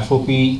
FOP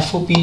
FOP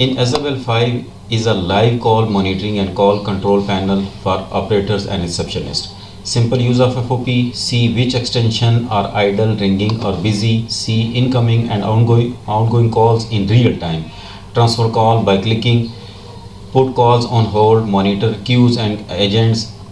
in Isabel 5 is a live call monitoring and call control panel for operators and receptionists. Simple use of FOP: see which extension are idle, ringing or busy, see incoming and outgoing calls in real time, transfer call by clicking, put calls on hold, monitor queues and agents,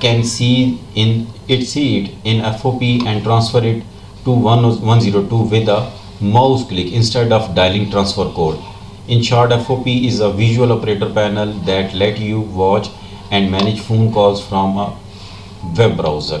can see it in FOP and transfer it to 102 with a mouse click instead of dialing transfer code. In short, FOP is a visual operator panel that let you watch and manage phone calls from a web browser.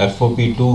FOP2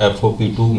FOP2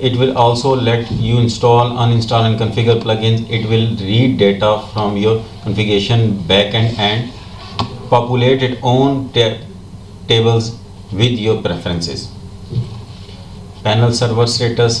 It will also let you install, uninstall and configure plugins. It will read data from your configuration backend and populate its own tables with your preferences. Panel server status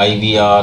IVR،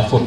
FOP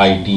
IT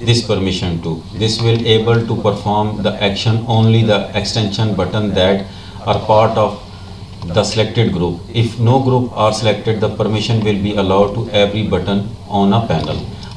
this permission to. This will able to perform the action only the extension button that are part of the selected group. If no group are selected, the permission will be allowed to every button on a panel.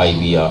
IVR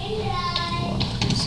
130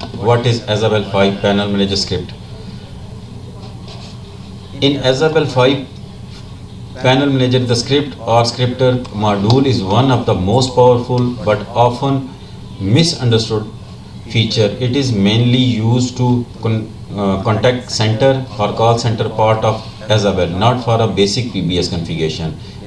What is Isabel 5 Panel Manager script? In Isabel 5 Panel Manager, the script or scripter module is one of the most powerful but often misunderstood feature. It is mainly used to contact center or call center part of Isabel, not for a basic PBS configuration.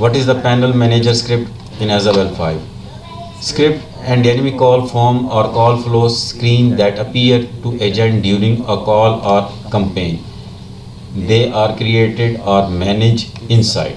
What is the Panel Manager script in Isabel 5? Script and dynamic call form or call flow screen that appear to agent during a call or campaign. They are created or managed inside.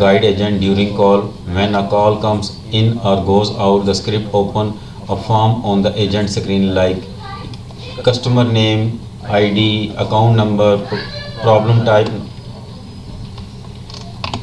Guide agent during call. When a call comes in or goes out, the script open a form on the agent screen like customer name, ID, account number, problem type.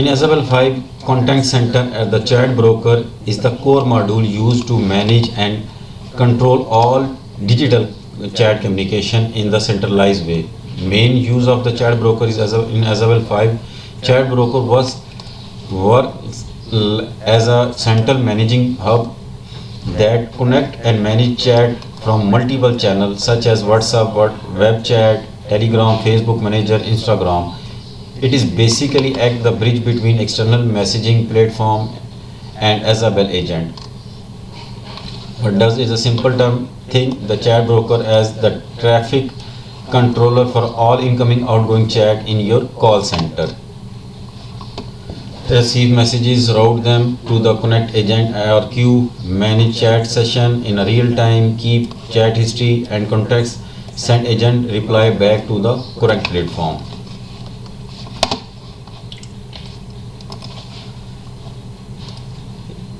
In Isabel 5 Contact Center, the chat broker is the core module used to manage and control all digital chat communication in the centralized way. Main use of the chat broker is in Isabel 5. Chat broker works as a central managing hub that connect and manage chat from multiple channels such as WhatsApp, web chat, Telegram, Facebook Messenger, Instagram. It is basically act the bridge between external messaging platform and Isabel agent. What does is a simple term. Think the chat broker as the traffic controller for all incoming outgoing chat in your call center. Receive messages, route them to the connect agent or queue, manage chat session in a real time, keep chat history and contacts, send agent reply back to the correct platform.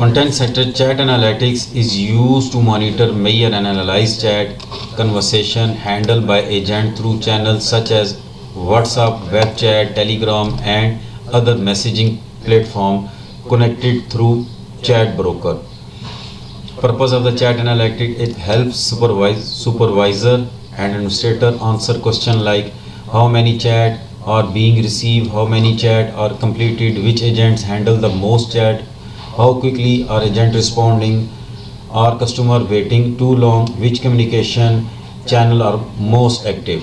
Content Center Chat Analytics is used to monitor, measure and analyze chat conversation handled by agent through channels such as WhatsApp, web chat, Telegram and other messaging platform connected through chat broker. Purpose of the chat analytics, it helps supervisor and administrator answer question like how many chat are being received, how many chat are completed, which agents handle the most chat, how quickly are agent responding, are customer waiting too long, which communication channel are most active.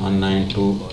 192،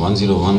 101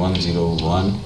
101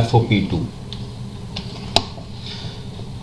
FOP2